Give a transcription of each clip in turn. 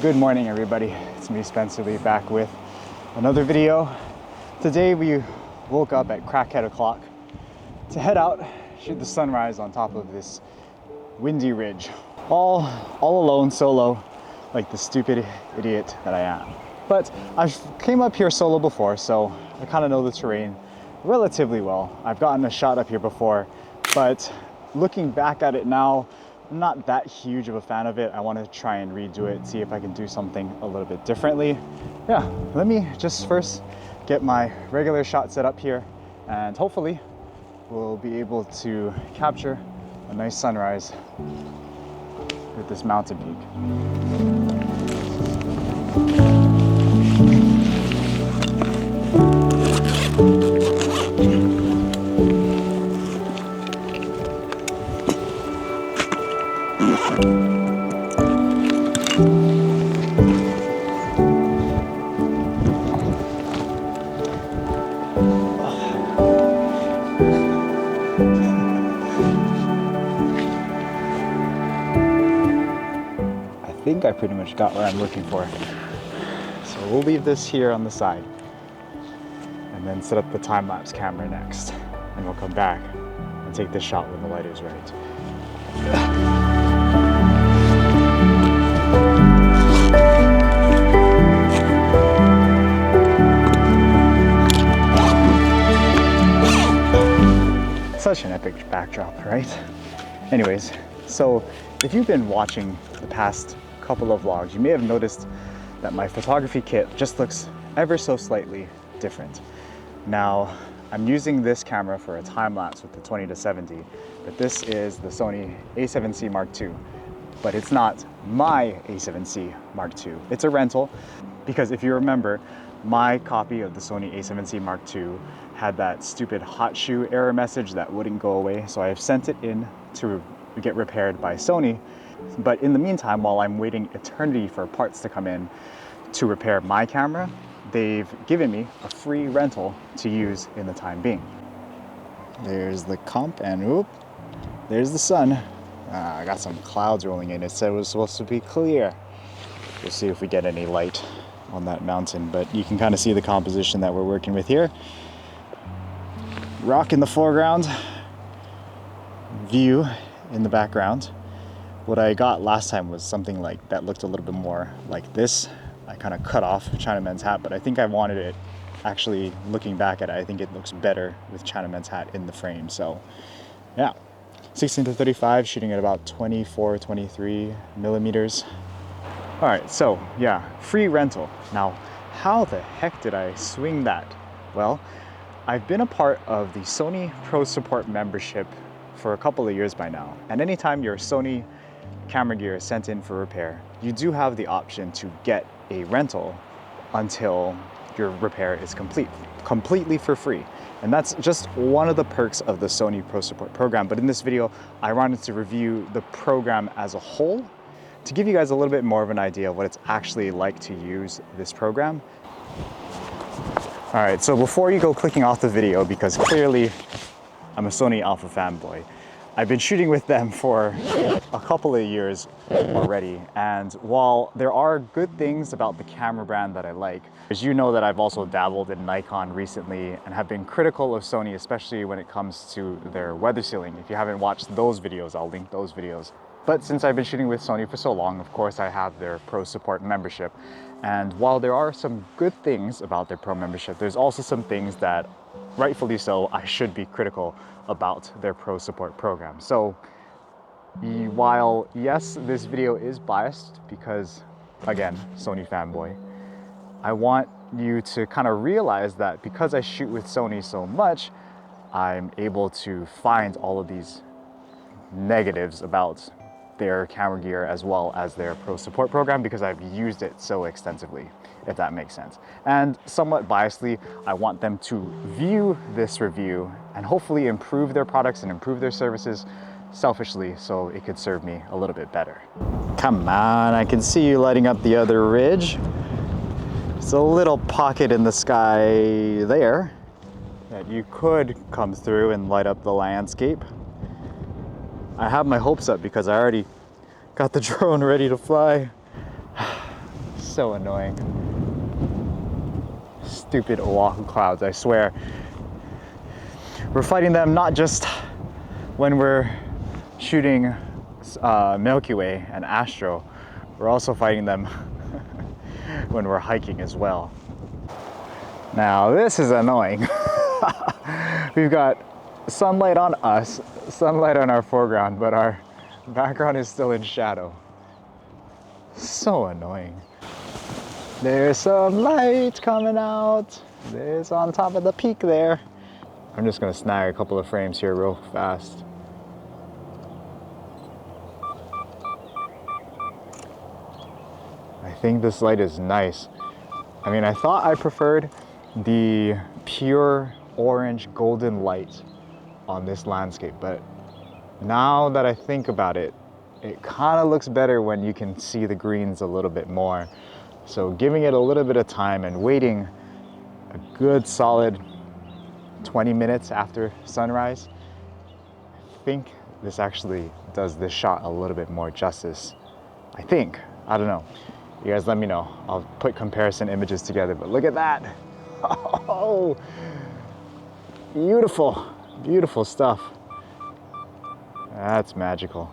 Good morning, everybody. It's me, Spencer Lee, back with another video. Today we woke up at crackhead o'clock to head out, shoot the sunrise on top of this windy ridge. All alone, solo, like the stupid idiot that I am. But I've came up here solo before, so I kind of know the terrain relatively well. I've gotten a shot up here before, but looking back at it now, I'm not that huge of a fan of it. I want to try and redo it, see if I can do something a little bit differently. Yeah, let me just first get my regular shot set up here, and hopefully we'll be able to capture a nice sunrise with this mountain peak. I think I pretty much got what I'm looking for. So we'll leave this here on the side and then set up the time-lapse camera next. And we'll come back and take this shot when the light is right. Such an epic backdrop, right? Anyways, so if you've been watching the past couple of vlogs, you may have noticed that my photography kit just looks ever so slightly different. Now, I'm using this camera for a time-lapse with the 20-70, but this is the Sony A7C Mark II. But it's not my A7C Mark II. It's a rental, because if you remember, my copy of the Sony A7C Mark II had that stupid hot shoe error message that wouldn't go away, so I have sent it in to get repaired by Sony. But in the meantime, while I'm waiting eternity for parts to come in to repair my camera, they've given me a free rental to use in the time being. There's the comp, and whoop, there's the sun. I got some clouds rolling in. It said it was supposed to be clear. We'll see if we get any light on that mountain, but you can kind of see the composition that we're working with here. Rock in the foreground, view in the background. What I got last time was something like that looked a little bit more like this. I kind of cut off Chinaman's hat, but I think I wanted it, actually looking back at it, I think it looks better with Chinaman's hat in the frame. So yeah, 16-35, shooting at about 24, 23 millimeters. All right, so yeah, free rental. Now, how the heck did I swing that? Well, I've been a part of the Sony Pro support membership for a couple of years by now. And anytime your Sony camera gear is sent in for repair, you do have the option to get a rental until your repair is completely for free. And that's just one of the perks of the Sony Pro support program. But in this video, I wanted to review the program as a whole to give you guys a little bit more of an idea of what it's actually like to use this program. All right, so before you go clicking off the video, because clearly I'm a Sony Alpha fanboy, I've been shooting with them for a couple of years already, and while there are good things about the camera brand that I like, as you know that I've also dabbled in Nikon recently and have been critical of Sony, especially when it comes to their weather sealing. If you haven't watched those videos, I'll link those videos. But since I've been shooting with Sony for so long, of course I have their Pro support membership. And while there are some good things about their Pro membership, there's also some things that, rightfully so, I should be critical about their Pro support program. So while yes, this video is biased because, again, Sony fanboy, I want you to kind of realize that because I shoot with Sony so much, I'm able to find all of these negatives about their camera gear as well as their Pro support program because I've used it so extensively, if that makes sense. And somewhat biasedly, I want them to view this review and hopefully improve their products and improve their services selfishly so it could serve me a little bit better. Come on, I can see you lighting up the other ridge. It's a little pocket in the sky there that you could come through and light up the landscape. I have my hopes up because I already got the drone ready to fly. So annoying. Stupid Oahu clouds, I swear. We're fighting them not just when we're shooting Milky Way and Astro, we're also fighting them when we're hiking as well. Now this is annoying. We've got sunlight on us, sunlight on our foreground, but our background is still in shadow. So annoying. There's some light coming out. There's on top of the peak there. I'm just gonna snag a couple of frames here real fast. I think this light is nice. I mean, I thought I preferred the pure orange golden light on this landscape, but now that I think about it, it kind of looks better when you can see the greens a little bit more. So giving it a little bit of time and waiting a good solid 20 minutes after sunrise, I think this actually does this shot a little bit more justice. I think, I don't know. You guys let me know. I'll put comparison images together, but look at that. Oh, beautiful, beautiful stuff. That's magical.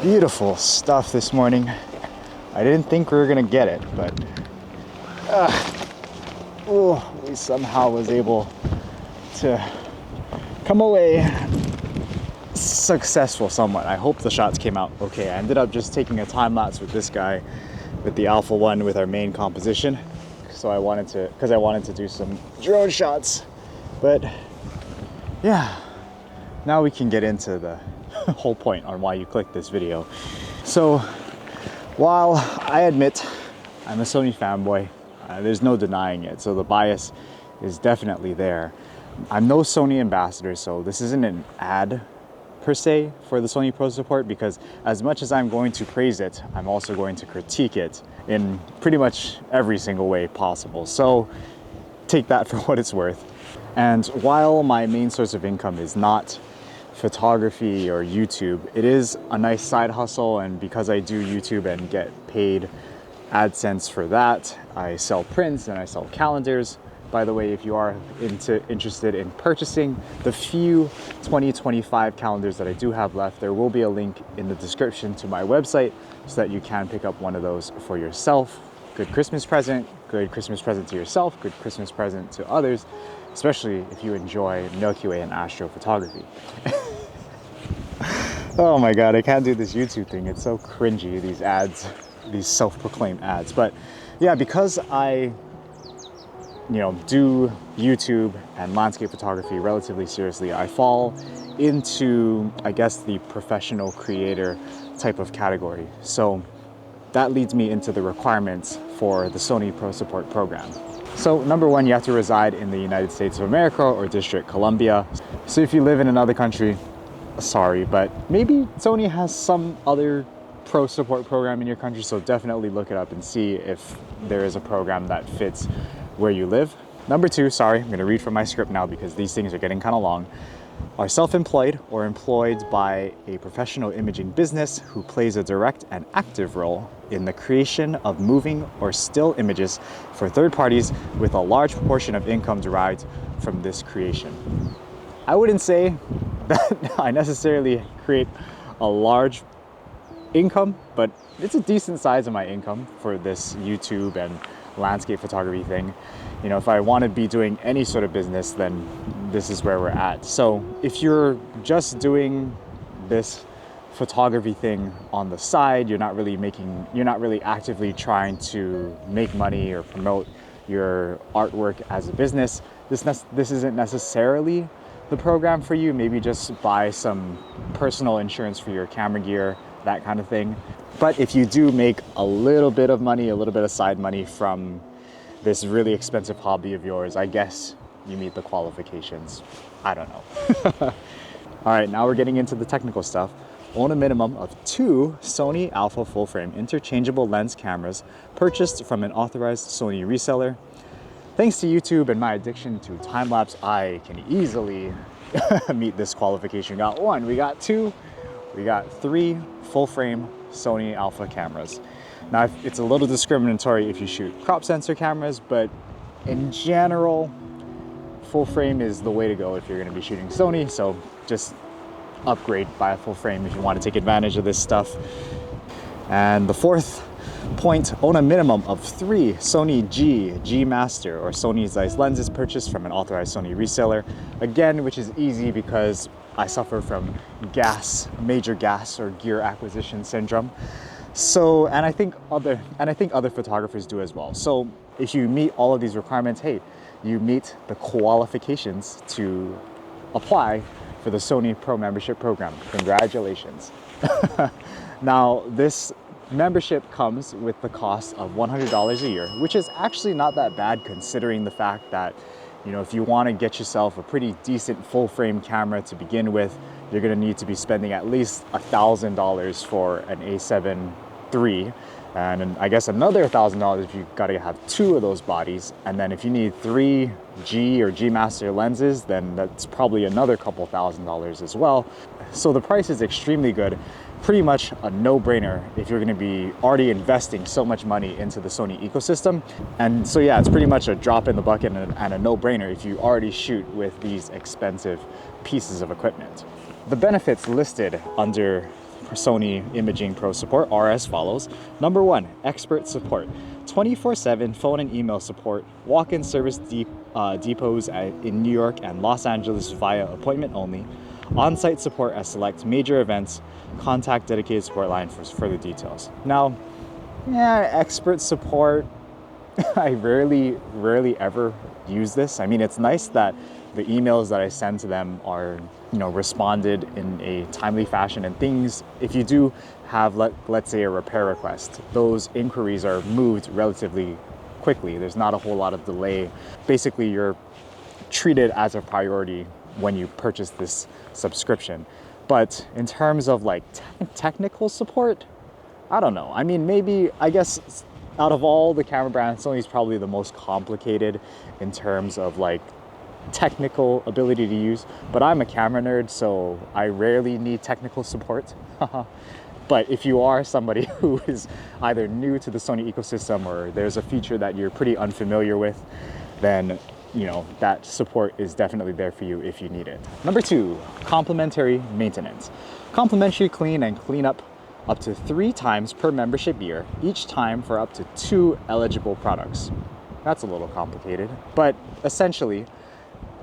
Beautiful stuff this morning. I didn't think we were gonna get it, but we somehow was able to come away successful somewhat. I hope the shots came out okay. I ended up just taking a time lapse with this guy, with the Alpha 1 with our main composition. So I wanted to do some drone shots, but yeah, now we can get into the whole point on why you clicked this video. So while I admit I'm a Sony fanboy, there's no denying it, so the bias is definitely there. I'm no Sony ambassador, so this isn't an ad per se for the Sony Pro support, because as much as I'm going to praise it, I'm also going to critique it in pretty much every single way possible. So take that for what it's worth. And while my main source of income is not photography or YouTube, it is a nice side hustle, and because I do YouTube and get paid AdSense for that, I sell prints and I sell calendars. By the way, if you are interested in purchasing the few 2025 calendars that I do have left, there will be a link in the description to my website so that you can pick up one of those for yourself. Good Christmas present to yourself, good Christmas present to others, especially if you enjoy Milky Way and astrophotography. Oh my God, I can't do this YouTube thing. It's so cringy, these ads, these self-proclaimed ads. But yeah, because I do YouTube and landscape photography relatively seriously, I fall into, I guess, the professional creator type of category. So that leads me into the requirements for the Sony Pro Support program. So number one, you have to reside in the United States of America or District Columbia. So if you live in another country, sorry, but maybe Sony has some other pro support program in your country, so definitely look it up and see if there is a program that fits where you live. Number two, sorry, I'm gonna read from my script now because these things are getting kind of long. Are self-employed or employed by a professional imaging business who plays a direct and active role in the creation of moving or still images for third parties with a large proportion of income derived from this creation. I wouldn't say that I necessarily create a large income, but it's a decent size of my income for this YouTube and landscape photography thing. You know, if I want to be doing any sort of business, then this is where we're at. So if you're just doing this photography thing on the side, you're not really actively trying to make money or promote your artwork as a business, this isn't necessarily the program for you. Maybe just buy some personal insurance for your camera gear, that kind of thing. But if you do make a little bit of money, a little bit of side money from this really expensive hobby of yours, I guess you meet the qualifications. I don't know. All right, now we're getting into the technical stuff. Own a minimum of 2 Sony Alpha full frame interchangeable lens cameras purchased from an authorized Sony reseller. Thanks to YouTube and my addiction to time-lapse, I can easily meet this qualification. We got 1, we got 2, we got 3 full frame Sony Alpha cameras. Now, it's a little discriminatory if you shoot crop sensor cameras, but in general, full frame is the way to go if you're going to be shooting Sony. So just upgrade, buy a full frame if you want to take advantage of this stuff. And the 4th point, own a minimum of 3 Sony G Master or Sony Zeiss lenses purchased from an authorized Sony reseller. Again, which is easy because I suffer from major gas or gear acquisition syndrome. So, and I think other photographers do as well. So if you meet all of these requirements, hey, you meet the qualifications to apply for the Sony Pro membership program. Congratulations. Now, this membership comes with the cost of $100 a year, which is actually not that bad considering the fact that, you know, if you want to get yourself a pretty decent full frame camera to begin with, you're going to need to be spending at least $1,000 for an A7 III, and I guess another $1,000 if you got to have 2 of those bodies. And then if you need 3 G or G Master lenses, then that's probably another couple $1,000s as well. So the price is extremely good. Pretty much a no-brainer if you're going to be already investing so much money into the Sony ecosystem. And so yeah, it's pretty much a drop in the bucket and a no-brainer if you already shoot with these expensive pieces of equipment. The benefits listed under Sony Imaging Pro support are as follows. Number 1, expert support. 24/7 phone and email support, walk-in service depots in New York and Los Angeles via appointment only, on-site support at select major events, contact dedicated support line for further details. Now, yeah, expert support, I rarely ever use this. I mean, it's nice that the emails that I send to them are, you know, responded in a timely fashion, and things, if you do have, let's say, a repair request, those inquiries are moved relatively quickly. There's not a whole lot of delay. Basically, you're treated as a priority when you purchase this subscription. But in terms of like technical support, I don't know. I mean, maybe, I guess out of all the camera brands, Sony's probably the most complicated in terms of like technical ability to use, but I'm a camera nerd, so I rarely need technical support. But if you are somebody who is either new to the Sony ecosystem or there's a feature that you're pretty unfamiliar with, then, you know, that support is definitely there for you if you need it. Number 2, complimentary maintenance. Complimentary clean and cleanup up to 3 times per membership year, each time for up to 2 eligible products. That's a little complicated, but essentially,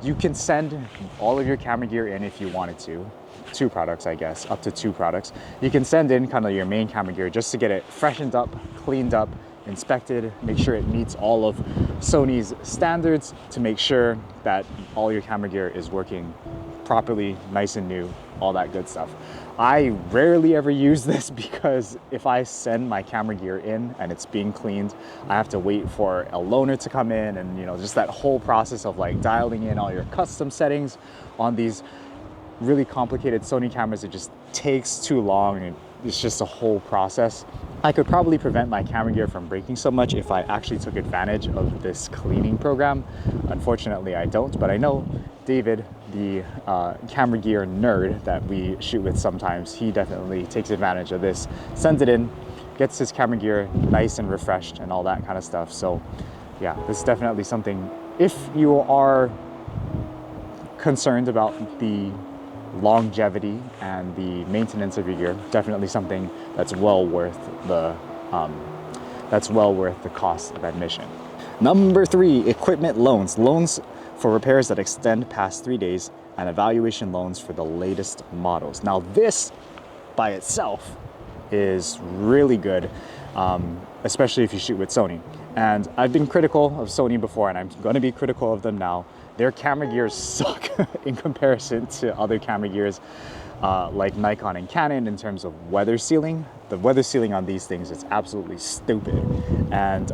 you can send all of your camera gear in if you wanted to. 2 products, I guess, up to 2 products. You can send in kind of your main camera gear just to get it freshened up, cleaned up, inspected, make sure it meets all of Sony's standards to make sure that all your camera gear is working properly, nice and new, all that good stuff. I rarely ever use this because if I send my camera gear in and it's being cleaned, I have to wait for a loaner to come in, and you know, just that whole process of like dialing in all your custom settings on these really complicated Sony cameras, it just takes too long and it's just a whole process. I could probably prevent my camera gear from breaking so much if I actually took advantage of this cleaning program. Unfortunately, I don't, but I know David, the camera gear nerd that we shoot with sometimes, he definitely takes advantage of this, sends it in, gets his camera gear nice and refreshed and all that kind of stuff. So yeah, this is definitely something, if you are concerned about the longevity and the maintenance of your gear, definitely something that's well worth the cost of admission. Number 3, equipment loans. Loans for repairs that extend past 3 days, and evaluation loans for the latest models. Now this by itself is really good, especially if you shoot with Sony. And I've been critical of Sony before, and I'm going to be critical of them now. Their camera gears suck in comparison to other camera gears like Nikon and Canon in terms of weather sealing. The weather sealing on these things is absolutely stupid. And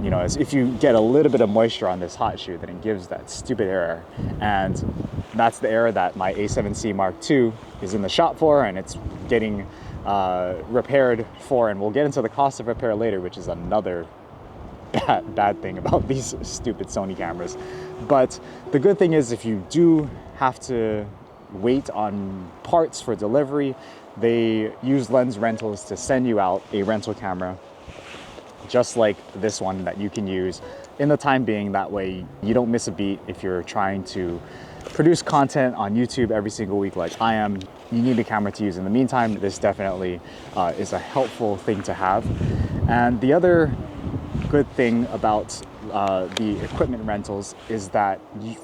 you know, if you get a little bit of moisture on this hot shoe, then it gives that stupid error. And that's the error that my A7C Mark II is in the shop for, and it's getting repaired for. And we'll get into the cost of repair later, which is another bad thing about these stupid Sony cameras. But the good thing is, if you do have to wait on parts for delivery, they use lens rentals to send you out a rental camera just like this one that you can use in the time being. That way you don't miss a beat if you're trying to produce content on YouTube every single week like I am. You need a camera to use in the meantime. This definitely is a helpful thing to have. And the other good thing about the equipment rentals is that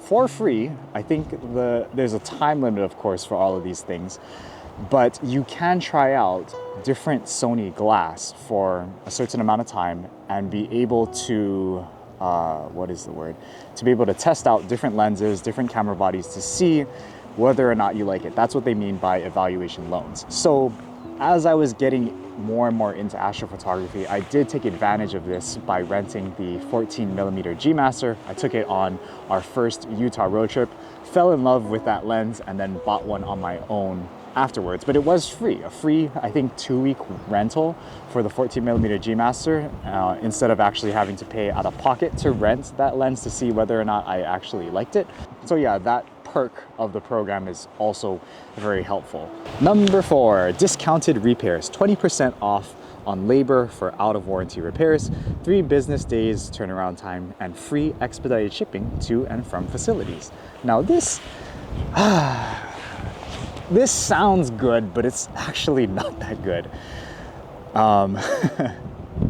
for free, I think there's a time limit, of course, for all of these things, but you can try out different Sony glass for a certain amount of time and be able to, to be able to test out different lenses, different camera bodies to see whether or not you like it. That's what they mean by evaluation loans. So as I was getting more and more into astrophotography, I did take advantage of this by renting the 14mm G Master. I took it on our first Utah road trip, fell in love with that lens, and then bought one on my own afterwards. But it was free, a free, I think, 2-week rental for the 14mm G Master, instead of actually having to pay out of pocket to rent that lens to see whether or not I actually liked it. So yeah, that perk of the program is also very helpful. Number 4, discounted repairs, 20% off on labor for out of warranty repairs, 3 business days turnaround time, and free expedited shipping to and from facilities. Now this sounds good, but it's actually not that good.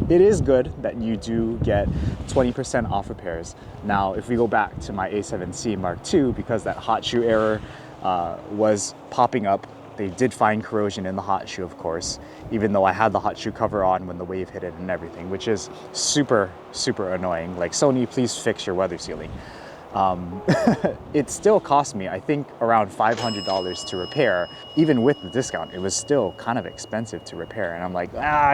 It is good that you do get 20% off repairs. Now, if we go back to my A7C Mark II, because that hot shoe error was popping up, they did find corrosion in the hot shoe, of course, even though I had the hot shoe cover on when the wave hit it and everything, which is super, super annoying. Like, Sony, please fix your weather sealing. It still cost me, I think, around $500 to repair. Even with the discount, it was still kind of expensive to repair. And I'm like,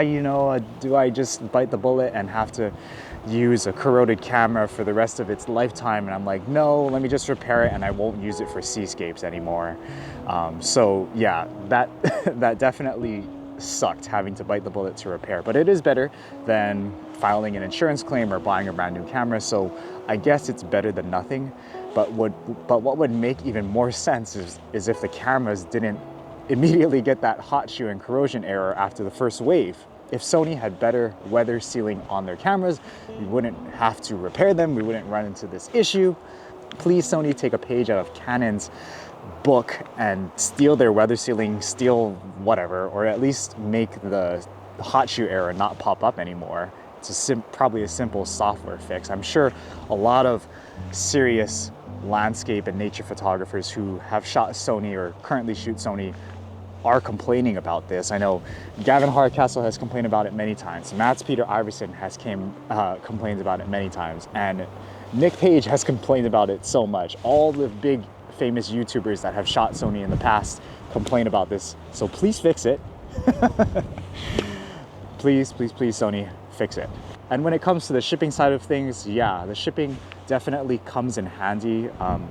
you know, do I just bite the bullet and have to use a corroded camera for the rest of its lifetime? And I'm like, no, let me just repair it and I won't use it for seascapes anymore. So yeah, that definitely sucked, having to bite the bullet to repair. But it is better than filing an insurance claim or buying a brand new camera, so I guess it's better than nothing. But what would make even more sense is if the cameras didn't immediately get that hot shoe and corrosion error after the first wave. If Sony had better weather sealing on their cameras, we wouldn't have to repair them, we wouldn't run into this issue. Please, Sony, take a page out of Canon's book and steal their weather sealing, steal whatever, or at least make the hot shoe error not pop up anymore. It's probably a simple software fix. I'm sure a lot of serious landscape and nature photographers who have shot Sony or currently shoot Sony are complaining about this. I know Gavin Hardcastle has complained about it many times. Mats Peter Iverson has complained about it many times. And Nick Page has complained about it so much. All the big famous YouTubers that have shot Sony in the past complain about this. So please fix it. Please, please, please, Sony, fix it. And when it comes to the shipping side of things, yeah, the shipping definitely comes in handy.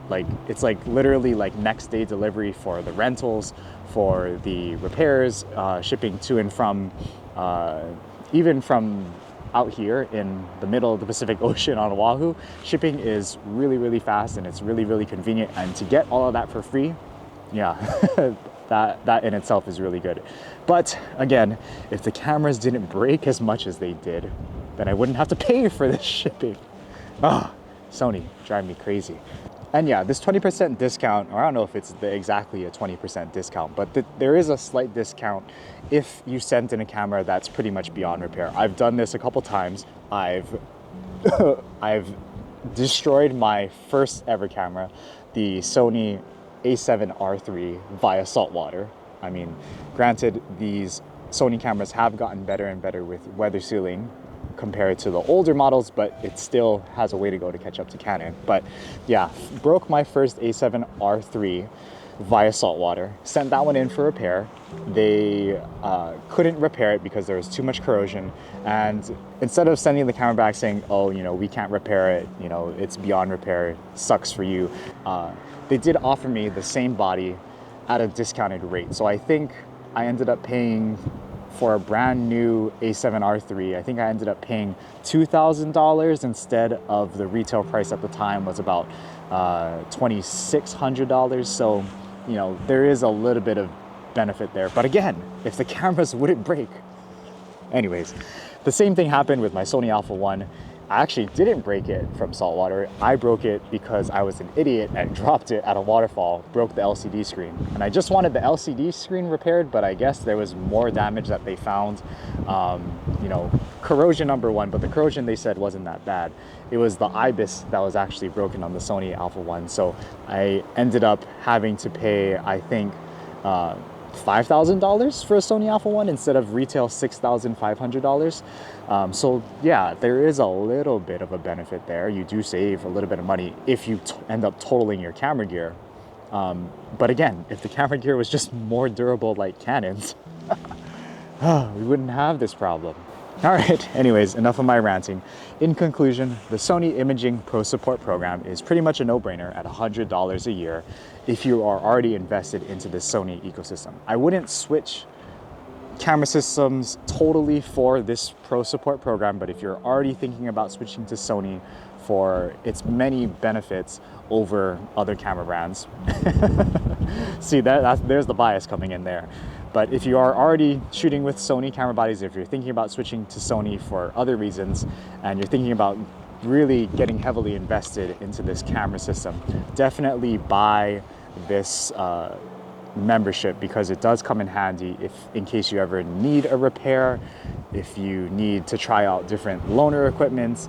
Like it's like literally like next day delivery for the rentals, for the repairs, shipping to and from, even from out here in the middle of the Pacific Ocean on Oahu, shipping is really, really fast and it's really, really convenient. And to get all of that for free, yeah, that in itself is really good. But again, if the cameras didn't break as much as they did, then I wouldn't have to pay for this shipping. Ah, Sony, drive me crazy. And yeah, this 20% discount, or I don't know if it's exactly a 20% discount, but there is a slight discount if you send in a camera that's pretty much beyond repair. I've done this a couple times. I've destroyed my first ever camera, the Sony A7R3 via saltwater. I mean, granted, these Sony cameras have gotten better and better with weather sealing compared to the older models, but it still has a way to go to catch up to Canon. But yeah, broke my first A7R3 via saltwater, sent that one in for repair. They couldn't repair it because there was too much corrosion. And instead of sending the camera back saying, oh, you know, we can't repair it, you know, it's beyond repair, sucks for you, they did offer me the same body at a discounted rate. So I think I ended up paying for a brand new A7R3, I think I ended up paying $2,000 instead of the retail price at the time was about $2,600. So, you know, there is a little bit of benefit there. But again, if the cameras wouldn't break. Anyways, the same thing happened with my Sony Alpha 1. I actually didn't break it from saltwater. I broke it because I was an idiot and dropped it at a waterfall, broke the LCD screen. And I just wanted the LCD screen repaired, but I guess there was more damage that they found. You know, corrosion number one, but the corrosion they said wasn't that bad. It was the IBIS that was actually broken on the Sony Alpha 1. So I ended up having to pay, I think, $5,000 for a Sony Alpha 1 instead of retail $6,500. So yeah, there is a little bit of a benefit there. You do save a little bit of money if you end up totaling your camera gear. But again, if the camera gear was just more durable like Canon's, we wouldn't have this problem. All right, anyways, enough of my ranting. In conclusion, the Sony Imaging Pro Support Program is pretty much a no-brainer at $100 a year if you are already invested into the Sony ecosystem. I wouldn't switch camera systems totally for this Pro Support Program, but if you're already thinking about switching to Sony for its many benefits over other camera brands, see, there's the bias coming in there. But if you are already shooting with Sony camera bodies, if you're thinking about switching to Sony for other reasons, and you're thinking about really getting heavily invested into this camera system, definitely buy this membership because it does come in handy if in case you ever need a repair, if you need to try out different loaner equipment,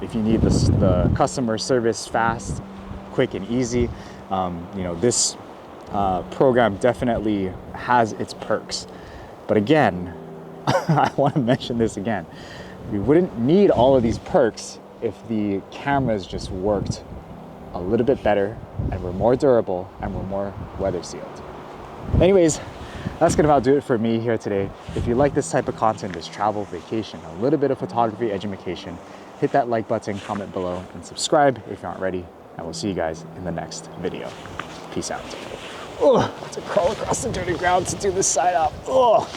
if you need the customer service fast, quick and easy. You know, this program definitely has its perks. But again, I want to mention this again. We wouldn't need all of these perks if the cameras just worked a little bit better and were more durable and were more weather sealed. Anyways, that's gonna about do it for me here today. If you like this type of content, this travel, vacation, a little bit of photography education, hit that like button, comment below, and subscribe if you aren't ready. And we'll see you guys in the next video. Peace out. Oh, to crawl across the dirty ground to do this side up. Oh.